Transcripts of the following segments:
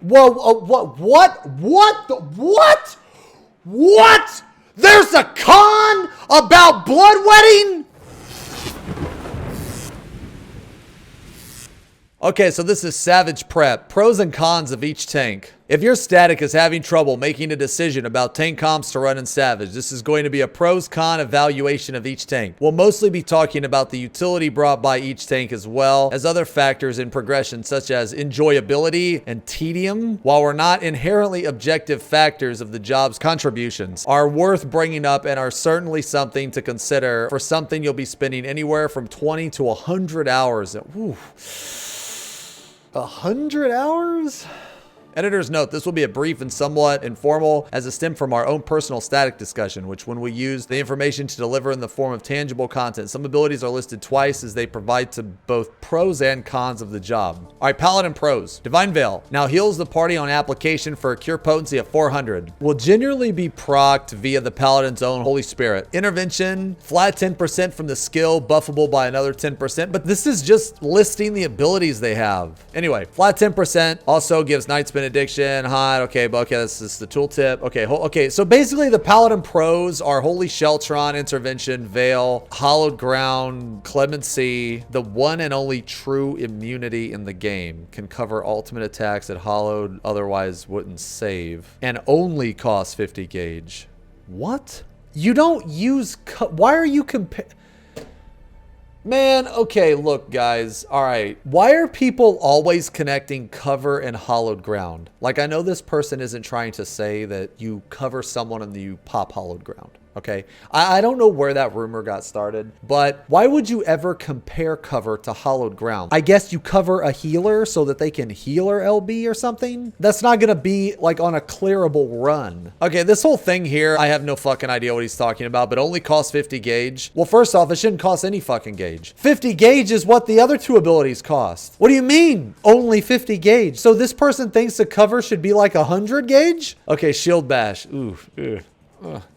Whoa, what? There's a con about bloodwetting? Okay, so this is Savage Prep. Pros and cons of each tank. If your static is having trouble making a decision about tank comps to run in Savage, this is going to be a pros con evaluation of each tank. We'll mostly be talking about the utility brought by each tank as well as other factors in progression such as enjoyability and tedium. While we're not inherently objective factors of the job's contributions, are worth bringing up and are certainly something to consider for something you'll be spending anywhere from 20 to 100 hours. Ooh. 100 hours? Editor's note, this will be a brief and somewhat informal as it stemmed from our own personal static discussion, which when we use the information to deliver in the form of tangible content, some abilities are listed twice as they provide to both pros and cons of the job. All right, Paladin pros. Divine Veil now heals the party on application for a cure potency of 400. Will generally be procced via the Paladin's own Holy Spirit. Intervention, flat 10% from the skill, buffable by another 10%, but this is just listing the abilities they have. Anyway, flat 10% also gives Night Spin Addiction, hot, okay, but okay, that's just the tooltip. Okay, so basically the Paladin pros are Holy Sheltron, Intervention, Veil, Hallowed Ground, Clemency, the one and only true immunity in the game. Can cover ultimate attacks that Hallowed otherwise wouldn't save, and only cost 50 gauge. What? You don't use, why are you comparing? Man, okay, look, guys. All right. Why are people always connecting cover and hollowed ground? Like, I know this person isn't trying to say that you cover someone and you pop hollowed ground. Okay, I don't know where that rumor got started, but why would you ever compare cover to hollowed ground? I guess you cover a healer so that they can healer LB or something? That's not gonna be like on a clearable run. Okay, this whole thing here, I have no fucking idea what he's talking about, but only costs 50 gauge. Well, first off, it shouldn't cost any fucking gauge. 50 gauge is what the other two abilities cost. What do you mean? Only 50 gauge. So this person thinks the cover should be like 100 gauge? Okay, shield bash. Ooh.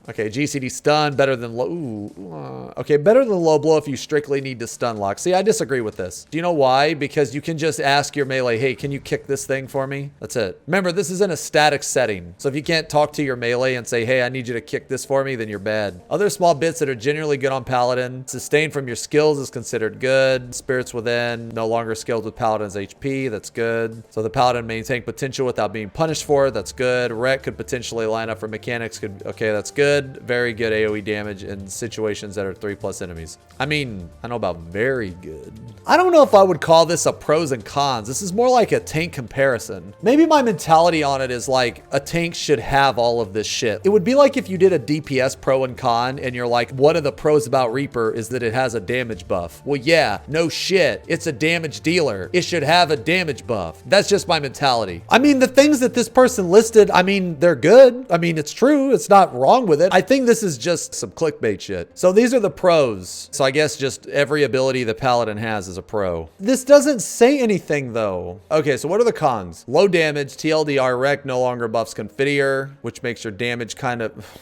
Okay, GCD stun, better than low. Okay, better than low blow if you strictly need to stun lock. See, I disagree with this. Do you know why? Because you can just ask your melee, hey, can you kick this thing for me? That's it. Remember, this is in a static setting. So if you can't talk to your melee and say, hey, I need you to kick this for me, then you're bad. Other small bits that are generally good on Paladin. Sustain from your skills is considered good. Spirits Within, no longer scaled with Paladin's HP. That's good. So the Paladin maintain potential without being punished for it. That's good. Wreck could potentially line up for mechanics. Okay, that's good. Very good AoE damage in situations that are 3+ enemies. I mean, I know about very good. I don't know if I would call this a pros and cons. This is more like a tank comparison. Maybe my mentality on it is like a tank should have all of this shit. It would be like if you did a DPS pro and con and you're like, one of the pros about Reaper is that it has a damage buff. Well, yeah, no shit. It's a damage dealer. It should have a damage buff. That's just my mentality. I mean, the things that this person listed, I mean, they're good. I mean, it's true. It's not wrong with it. I think this is just some clickbait shit. So these are the pros. So I guess just every ability the Paladin has is a pro. This doesn't say anything though. Okay, so what are the cons? Low damage, TLDR wreck no longer buffs Confiteor, which makes your damage kind of...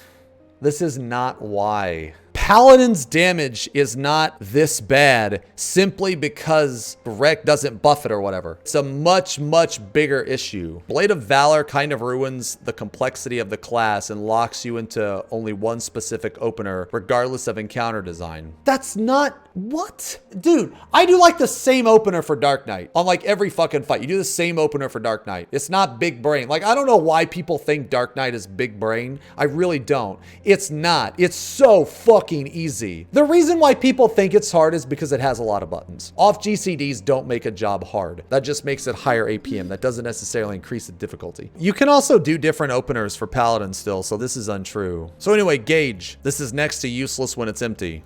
This is not why. Paladin's damage is not this bad simply because Wreck doesn't buff it or whatever. It's a much, much bigger issue. Blade of Valor kind of ruins the complexity of the class and locks you into only one specific opener regardless of encounter design. That's not... What? Dude, I do like the same opener for Dark Knight on like every fucking fight. You do the same opener for Dark Knight. It's not big brain. Like, I don't know why people think Dark Knight is big brain. I really don't. It's not. It's so fucking easy. The reason why people think it's hard is because it has a lot of buttons. Off GCDs don't make a job hard. That just makes it higher APM. That doesn't necessarily increase the difficulty. You can also do different openers for Paladin still, so this is untrue. So anyway, Gauge. This is next to useless when it's empty,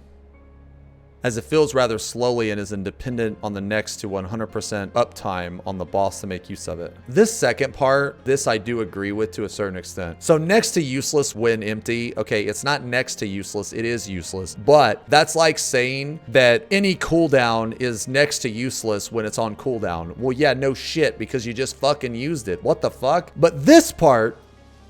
as it fills rather slowly and is dependent on the next to 100% uptime on the boss to make use of it. This second part, this I do agree with to a certain extent. So next to useless when empty, okay, it's not next to useless, it is useless. But that's like saying that any cooldown is next to useless when it's on cooldown. Well, yeah, no shit, because you just fucking used it. What the fuck? But this part,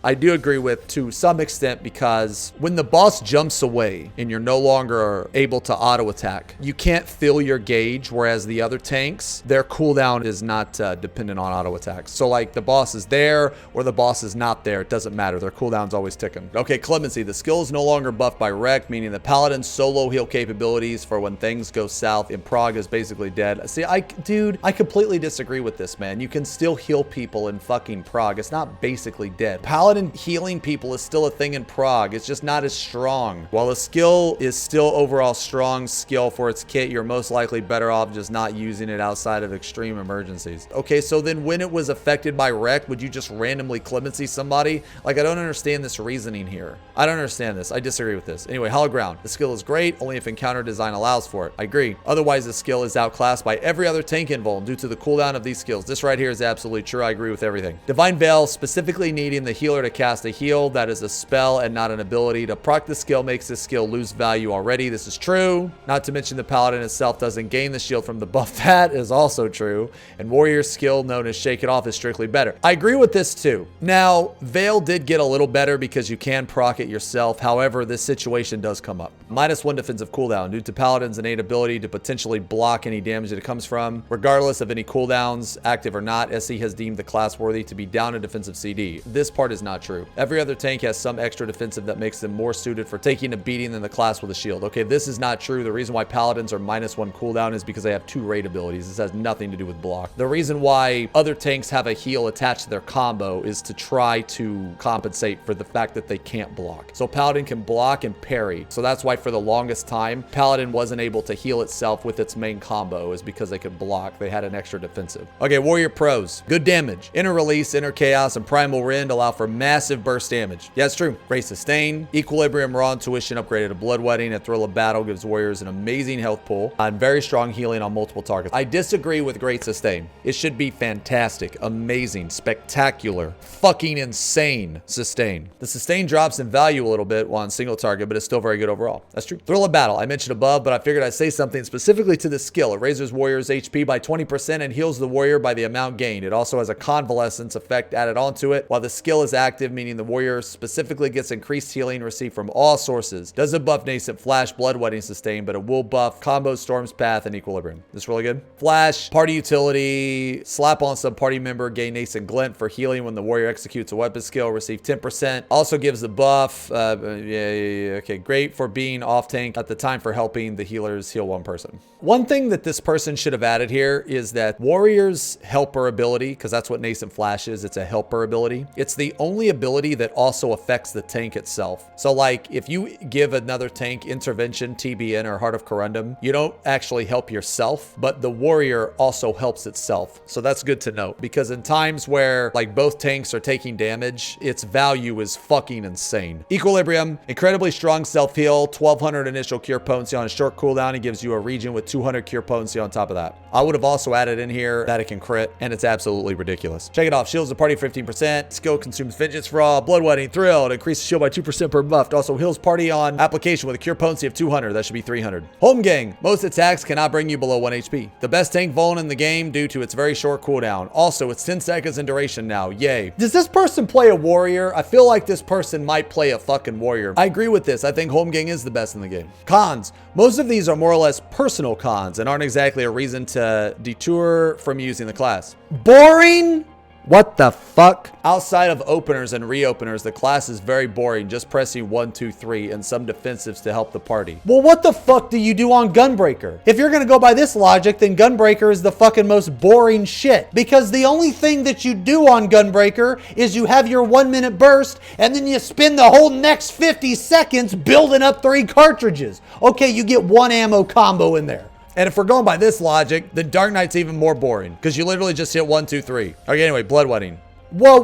I do agree with to some extent, because when the boss jumps away and you're no longer able to auto attack, you can't fill your gauge, whereas the other tanks, their cooldown is not dependent on auto attacks. So like the boss is there or the boss is not there, it doesn't matter. Their cooldown's always ticking. Okay, Clemency. The skill is no longer buffed by Wreck, meaning the Paladin's solo heal capabilities for when things go south in Prague is basically dead. See, dude, I completely disagree with this, man. You can still heal people in fucking Prague. It's not basically dead. Paladin healing people is still a thing in Prague. It's just not as strong. While the skill is still overall strong skill for its kit, you're most likely better off just not using it outside of extreme emergencies. Okay, so then when it was affected by Wreck, would you just randomly Clemency somebody? Like, I don't understand this reasoning here. I don't understand this. I disagree with this. Anyway, Hollow Ground. The skill is great, only if encounter design allows for it. I agree. Otherwise, the skill is outclassed by every other tank invuln due to the cooldown of these skills. This right here is absolutely true. I agree with everything. Divine Veil, specifically needing the healer to cast a heal that is a spell and not an ability. To proc the skill makes this skill lose value already. This is true. Not to mention the Paladin itself doesn't gain the shield from the buff. That is also true. And Warrior's skill, known as Shake It Off, is strictly better. I agree with this too. Now, Veil did get a little better because you can proc it yourself. However, this situation does come up. -1 defensive cooldown due to Paladin's innate ability to potentially block any damage that it comes from. Regardless of any cooldowns, active or not, SC has deemed the class worthy to be down a defensive CD. This part is not true. Every other tank has some extra defensive that makes them more suited for taking a beating than the class with a shield. Okay, this is not true. The reason why Paladins are -1 cooldown is because they have 2 raid abilities. This has nothing to do with block. The reason why other tanks have a heal attached to their combo is to try to compensate for the fact that they can't block. So Paladin can block and parry. So that's why for the longest time, Paladin wasn't able to heal itself with its main combo, is because they could block. They had an extra defensive. Okay, Warrior Pros. Good damage. Inner Release, Inner Chaos, and Primal Rend allow for massive burst damage. Yeah, it's true. Great sustain. Equilibrium, Raw Intuition upgraded to Bloodwetting, and Thrill of Battle gives warriors an amazing health pool and very strong healing on multiple targets. I disagree with great sustain. It should be fantastic, amazing, spectacular, fucking insane sustain. The sustain drops in value a little bit while on single target, but it's still very good overall. That's true. Thrill of Battle, I mentioned above, but I figured I'd say something specifically to this skill. It raises warrior's HP by 20% and heals the warrior by the amount gained. It also has a convalescence effect added onto it while the skill is active, meaning the warrior specifically gets increased healing received from all sources. Doesn't buff Nascent Flash, Bloodwetting sustain, but it will buff Combo, Storm's Path, and Equilibrium. This is really good. Flash, party utility, slap on some party member, gain Nascent Glint for healing when the warrior executes a weapon skill, receive 10%. Also gives the buff. Okay, great for being off tank at the time for helping the healers heal one person. One thing that this person should have added here is that warrior's helper ability, because that's what Nascent Flash is, it's a helper ability. It's the only ability that also affects the tank itself. So like if you give another tank intervention, TBN, or Heart of Corundum, you don't actually help yourself, but the warrior also helps itself. So that's good to note, because in times where like both tanks are taking damage, its value is fucking insane. Equilibrium, incredibly strong self-heal, 1200 initial cure potency on a short cooldown. It gives you a region with 200 cure potency on top of that. I would have also added in here that it can crit, and it's absolutely ridiculous. Check it off. Shields the party 15%. Skill consumes Vengeance for all. Bloodwetting, Thrill. It increases shield by 2% per buff. It also heals party on application with a cure potency of 200. That should be 300. Home Gang. Most attacks cannot bring you below 1 HP. The best tank vuln in the game due to its very short cooldown. Also, it's 10 seconds in duration now. Yay. Does this person play a warrior? I feel like this person might play a fucking warrior. I agree with this. I think Home Gang is the best in the game. Cons. Most of these are more or less personal cons and aren't exactly a reason to detour from using the class. Boring? What the fuck? Outside of openers and reopeners, the class is very boring, just pressing 1, 2, 3 and some defensives to help the party. Well, what the fuck do you do on Gunbreaker? If you're gonna go by this logic, then Gunbreaker is the fucking most boring shit. Because the only thing that you do on Gunbreaker is you have your 1-minute burst and then you spend the whole next 50 seconds building up 3 cartridges. Okay, you get 1 ammo combo in there. And if we're going by this logic, then Dark Knight's even more boring because you literally just hit 1, 2, 3. Okay, anyway, Bloodwetting. Whoa,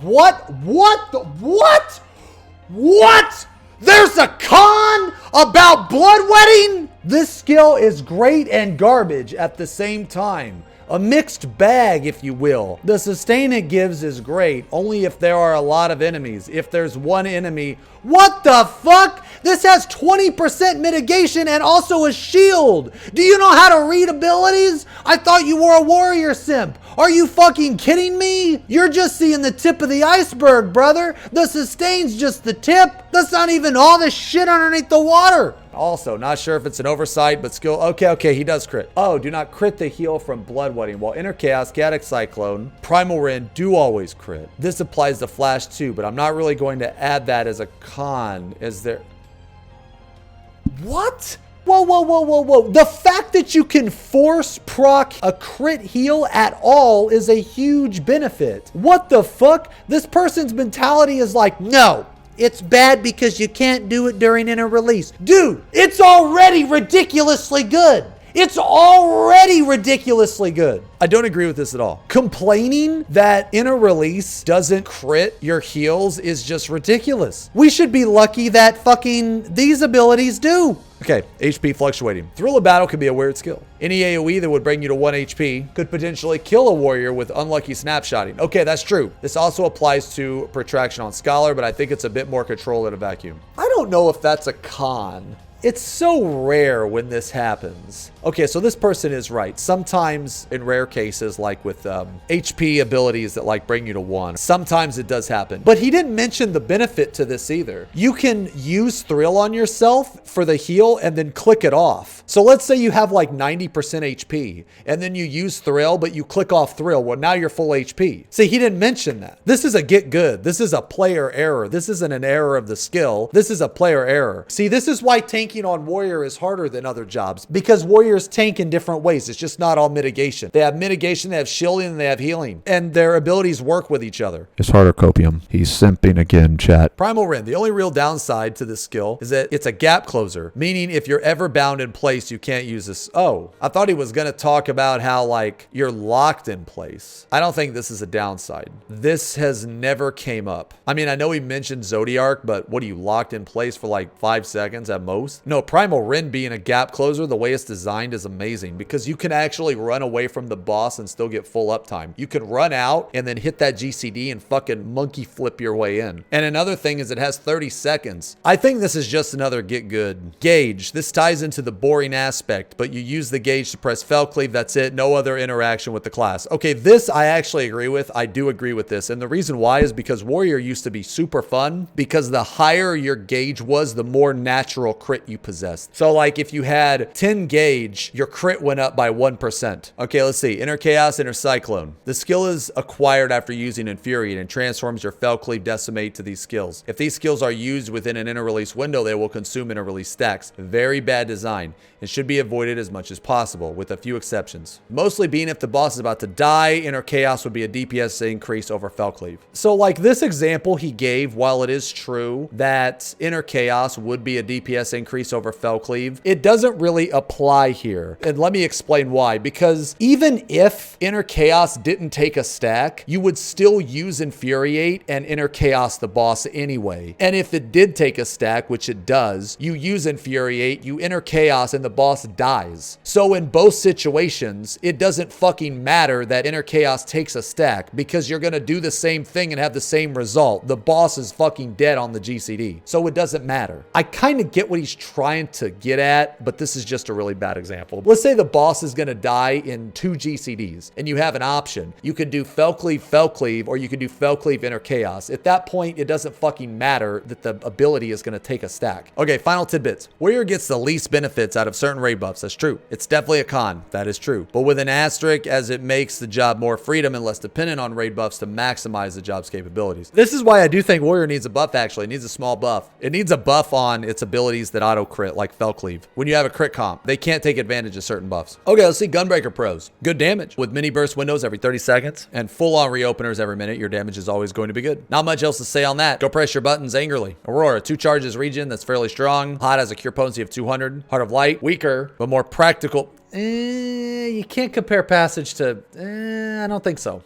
what? There's a con about Bloodwetting? This skill is great and garbage at the same time. A mixed bag, if you will. The sustain it gives is great, only if there are a lot of enemies. If there's one enemy, what the fuck? This has 20% mitigation and also a shield. Do you know how to read abilities? I thought you were a warrior simp. Are you fucking kidding me? You're just seeing the tip of the iceberg, brother. The sustain's just the tip. That's not even all the shit underneath the water. Also, not sure if it's an oversight, but skill. Okay, he does crit. Oh, do not crit the heal from Bloodwetting. While Inner Chaos, Gaddock Cyclone, Primal Rend do always crit. This applies to Flash too, but I'm not really going to add that as a con. Is there... What? Whoa. The fact that you can force proc a crit heal at all is a huge benefit. What the fuck? This person's mentality is like, no. It's bad because you can't do it during inner release. Dude, it's already ridiculously good. It's already ridiculously good. I don't agree with this at all. Complaining that inner release doesn't crit your heals is just ridiculous. We should be lucky that fucking these abilities do. Okay, HP fluctuating. Thrill of Battle can be a weird skill. Any AoE that would bring you to 1 HP could potentially kill a warrior with unlucky snapshotting. Okay, that's true. This also applies to Protraction on Scholar, but I think it's a bit more control in a vacuum. I don't know if that's a con. It's so rare when this happens. Okay, so this person is right. Sometimes in rare cases, like with HP abilities that like bring you to 1, sometimes it does happen. But he didn't mention the benefit to this either. You can use Thrill on yourself for the heal and then click it off. So let's say you have like 90% HP and then you use Thrill, but you click off Thrill. Well, now you're full HP. See, he didn't mention that. This is a get good. This is a player error. This isn't an error of the skill. This is a player error. See, this is why tanking on warrior is harder than other jobs, because warriors tank in different ways. It's just not all mitigation. They have mitigation, they have shielding, and they have healing, and their abilities work with each other. It's harder, Copium. He's simping again, chat. Primal Rend. The only real downside to this skill is that it's a gap closer, meaning if you're ever bound in place, you can't use this. Oh, I thought he was going to talk about how like you're locked in place. I don't think this is a downside. This has never came up. I mean, I know he mentioned Zodiark, but what are you, locked in place for like 5 seconds at most? No, Primal Rend being a gap closer, the way it's designed is amazing because you can actually run away from the boss and still get full uptime. You can run out and then hit that GCD and fucking monkey flip your way in. And another thing is it has 30 seconds. I think this is just another get good. Gauge. This ties into the boring aspect, but you use the gauge to press Fell Cleave. That's it. No other interaction with the class. Okay, this I actually agree with. I do agree with this. And the reason why is because Warrior used to be super fun because the higher your gauge was, the more natural crit you possessed. So like if you had 10 gauge, your crit went up by 1%. Okay, let's see. Inner Chaos, Inner Cyclone. The skill is acquired after using Infuriate and transforms your Fell Cleave Decimate to these skills. If these skills are used within an inner release window, they will consume inner release stacks. Very bad design and should be avoided as much as possible, with a few exceptions. Mostly being if the boss is about to die, Inner Chaos would be a DPS increase over Fell Cleave. So like this example he gave, while it is true that Inner Chaos would be a DPS increase over Fell Cleave, it doesn't really apply here. And let me explain why. Because even if Inner Chaos didn't take a stack, you would still use Infuriate and Inner Chaos the boss anyway. And if it did take a stack, which it does, you use Infuriate, you Inner Chaos, and the boss dies. So in both situations, it doesn't fucking matter that Inner Chaos takes a stack because you're gonna do the same thing and have the same result. The boss is fucking dead on the GCD. So it doesn't matter. I kind of get what he's trying to get at, but this is just a really bad example. Let's say the boss is gonna die in 2 GCDs and you have an option. You could do Fell Cleave, or you could do Fell Cleave Inner Chaos. At that point, it doesn't fucking matter that the ability is gonna take a stack. Okay, final tidbits. Warrior gets the least benefits out of certain raid buffs. That's true. It's definitely a con. That is true. But with an asterisk, as it makes the job more freedom and less dependent on raid buffs to maximize the job's capabilities. This is why I do think Warrior needs a buff, actually. It needs a small buff. It needs a buff on its abilities that auto crit, like Fell Cleave. When you have a crit comp, they can't take advantage of certain buffs. Okay, let's see Gunbreaker Pros. Good damage. With mini burst windows every 30 seconds and full-on reopeners every minute, your damage is always going to be good. Not much else to say on that. Go press your buttons angrily. Aurora, 2 charges regen, that's fairly strong. Hot has a cure potency of 200. Heart of Light, weaker, but more practical. You can't compare Passage to, I don't think so.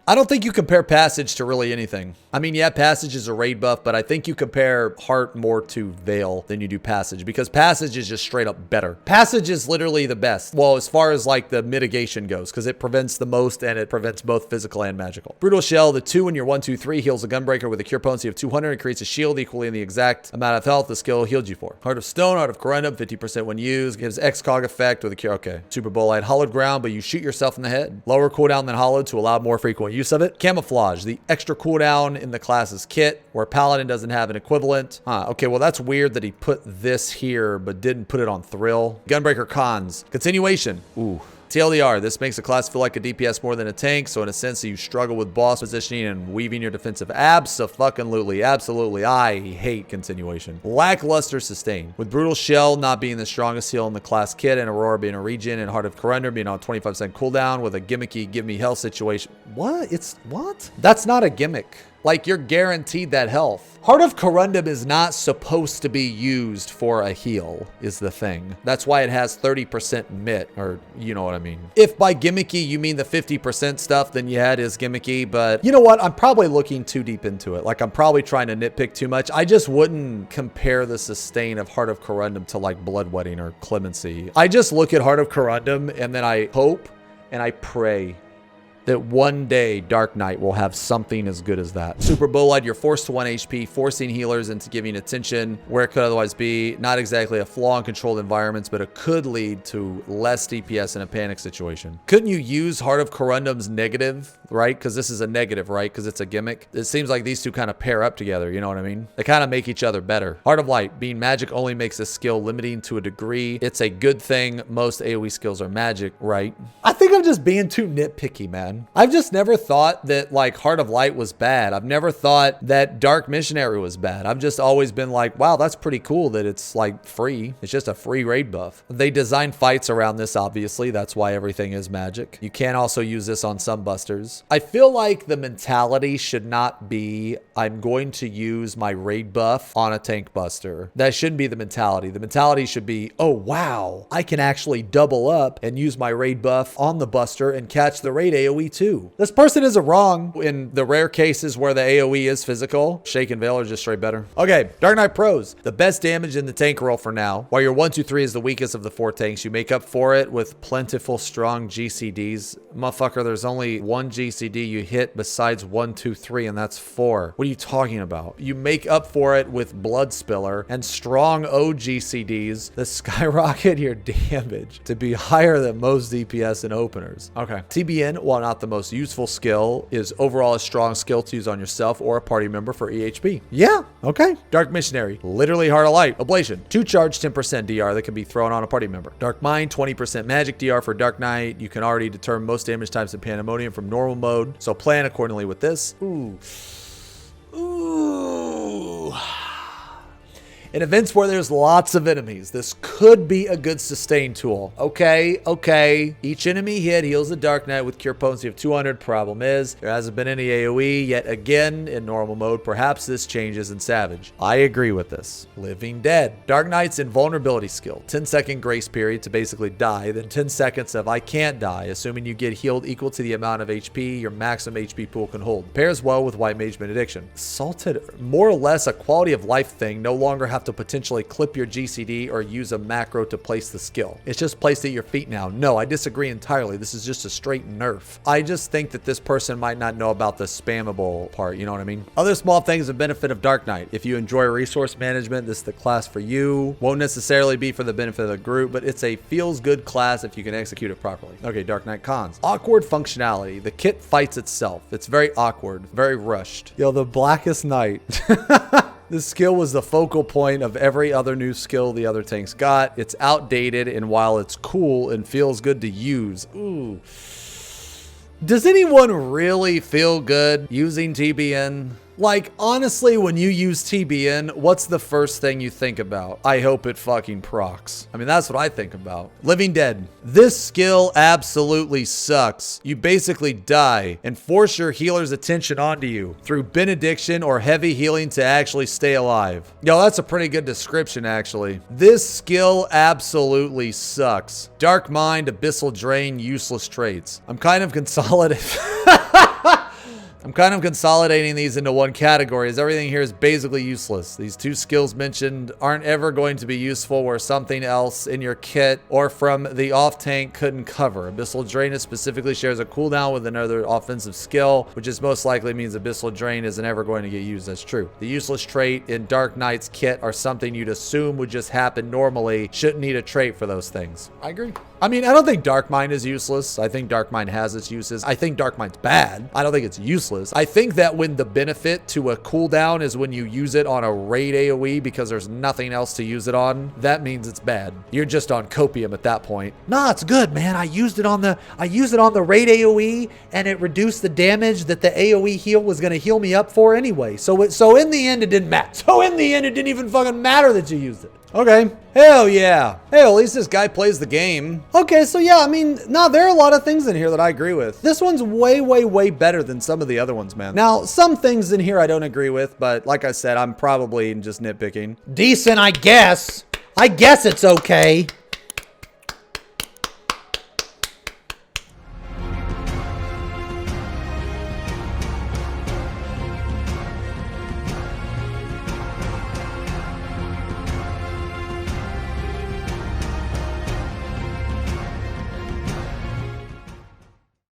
I don't think you compare Passage to really anything. I mean, yeah, Passage is a raid buff, but I think you compare Heart more to Veil than you do Passage, because Passage is just straight up better. Passage is literally the best. Well, as far as like the mitigation goes, because it prevents the most and it prevents both physical and magical. Brutal Shell, the 2 in your 1/2/3 heals a Gunbreaker with a cure potency of 200 and creates a shield equally in the exact amount of health the skill healed you for. Heart of Stone, Heart of Corundum, 50% when used, gives Excog effect with a cure. Okay. Super Bolide, Hollowed Ground, but you shoot yourself in the head. Lower cooldown than Hollowed to allow more frequent use of it. Camouflage, the extra cooldown in the class's kit, where Paladin doesn't have an equivalent. Okay, well that's weird that he put this here, but didn't put it on Thrill. Gunbreaker cons. Continuation. Ooh. TLDR, this makes a class feel like a DPS more than a tank, so in a sense you struggle with boss positioning and weaving your defensive. Absolutely. I hate continuation. Lackluster sustain. With Brutal Shell not being the strongest heal in the class kit, and Aurora being a regen, and Heart of Corundum being on 25% cooldown with a gimmicky give me health situation. What? What? That's not a gimmick. Like, you're guaranteed that health. Heart of Corundum is not supposed to be used for a heal, is the thing. That's why it has 30% mit, or you know what I mean. If by gimmicky you mean the 50% stuff, then yeah, it is gimmicky, but you know what? I'm probably looking too deep into it. Like, I'm probably trying to nitpick too much. I just wouldn't compare the sustain of Heart of Corundum to like Bloodwetting or Clemency. I just look at Heart of Corundum and then I hope and I pray that one day Dark Knight will have something as good as that. Super Bolide, you're forced to 1 HP, forcing healers into giving attention where it could otherwise be. Not exactly a flaw in controlled environments, but it could lead to less DPS in a panic situation. Couldn't you use Heart of Corundum's negative, right? Because this is a negative, right? Because it's a gimmick. It seems like these two kind of pair up together, you know what I mean? They kind of make each other better. Heart of Light, being magic only makes a skill limiting to a degree. It's a good thing. Most AoE skills are magic, right? I think I'm just being too nitpicky, man. I've just never thought that like Heart of Light was bad. I've never thought that Dark Missionary was bad. I've just always been like, wow, that's pretty cool that it's like free. It's just a free raid buff. They designed fights around this, obviously. That's why everything is magic. You can also use this on some busters. I feel like the mentality should not be, I'm going to use my raid buff on a tank buster. That shouldn't be the mentality. The mentality should be, oh wow, I can actually double up and use my raid buff on the buster and catch the raid AoE too. This person isn't wrong in the rare cases where the AoE is physical. Shake and Veil are just straight better. Okay, Dark Knight Pros. The best damage in the tank roll for now. While your 1-2-3 is the weakest of the 4 tanks, you make up for it with plentiful, strong GCDs. Motherfucker, there's only one GCD you hit besides 1-2-3, and that's 4. What are you talking about? You make up for it with Blood Spiller and strong OGCDs that skyrocket your damage to be higher than most DPS and openers. Okay. TBN, while not the most useful skill, is overall a strong skill to use on yourself or a party member for EHP. Yeah, okay. Dark Missionary, literally Heart of Light. Ablation, 2 charge, 10% DR that can be thrown on a party member. Dark Mind, 20% magic DR for Dark Knight. You can already determine most damage types in Pandemonium from normal mode, so plan accordingly with this. Ooh. In events where there's lots of enemies, this could be a good sustain tool. Okay. Each enemy hit heals the Dark Knight with cure potency of 200. Problem is, there hasn't been any AoE yet again in normal mode. Perhaps this changes in Savage. I agree with this. Living Dead. Dark Knight's invulnerability skill. 10-second grace period to basically die, then 10 seconds of I can't die, assuming you get healed equal to the amount of HP your maximum HP pool can hold. Pairs well with White Mage Benediction. Salted, more or less a quality of life thing. No longer have to potentially clip your GCD or use a macro to place the skill. It's just placed at your feet now. No, I disagree entirely. This is just a straight nerf. I just think that this person might not know about the spammable part, you know what I mean? Other small things of benefit of Dark Knight. If you enjoy resource management, this is the class for you. Won't necessarily be for the benefit of the group, but it's a feels good class if you can execute it properly. Okay, Dark Knight cons. Awkward functionality. The kit fights itself. It's very awkward, very rushed. Yo, the Blackest Night. This skill was the focal point of every other new skill the other tanks got. It's outdated, and while it's cool and feels good to use, ooh. Does anyone really feel good using TBN? Like, honestly, when you use TBN, what's the first thing you think about? I hope it fucking procs. I mean, that's what I think about. Living Dead. This skill absolutely sucks. You basically die and force your healer's attention onto you through benediction or heavy healing to actually stay alive. Yo, that's a pretty good description, actually. This skill absolutely sucks. Dark Mind, Abyssal Drain, useless traits. I'm kind of consolidating. I'm kind of consolidating these into one category, as everything here is basically useless. These 2 skills mentioned aren't ever going to be useful where something else in your kit or from the off tank couldn't cover. Abyssal Drain specifically shares a cooldown with another offensive skill, which is most likely means Abyssal Drain isn't ever going to get used. That's true. The useless trait in Dark Knight's kit are something you'd assume would just happen normally. Shouldn't need a trait for those things. I agree. I mean, I don't think Dark Mind is useless. I think Dark Mind has its uses. I think Dark Mind's bad. I don't think it's useless. I think that when the benefit to a cooldown is when you use it on a raid AoE because there's nothing else to use it on, that means it's bad. You're just on copium at that point. Nah, it's good, man. I used it on the raid AoE and it reduced the damage that the AoE heal was going to heal me up for anyway. So in the end, it didn't matter. So in the end, it didn't even fucking matter that you used it. Okay. Hell yeah. Hey, at least this guy plays the game. Okay, so yeah, I mean, no, there are a lot of things in here that I agree with. This one's way, way, way better than some of the other ones, man. Now, some things in here I don't agree with, but like I said, I'm probably just nitpicking. Decent, I guess. I guess it's okay.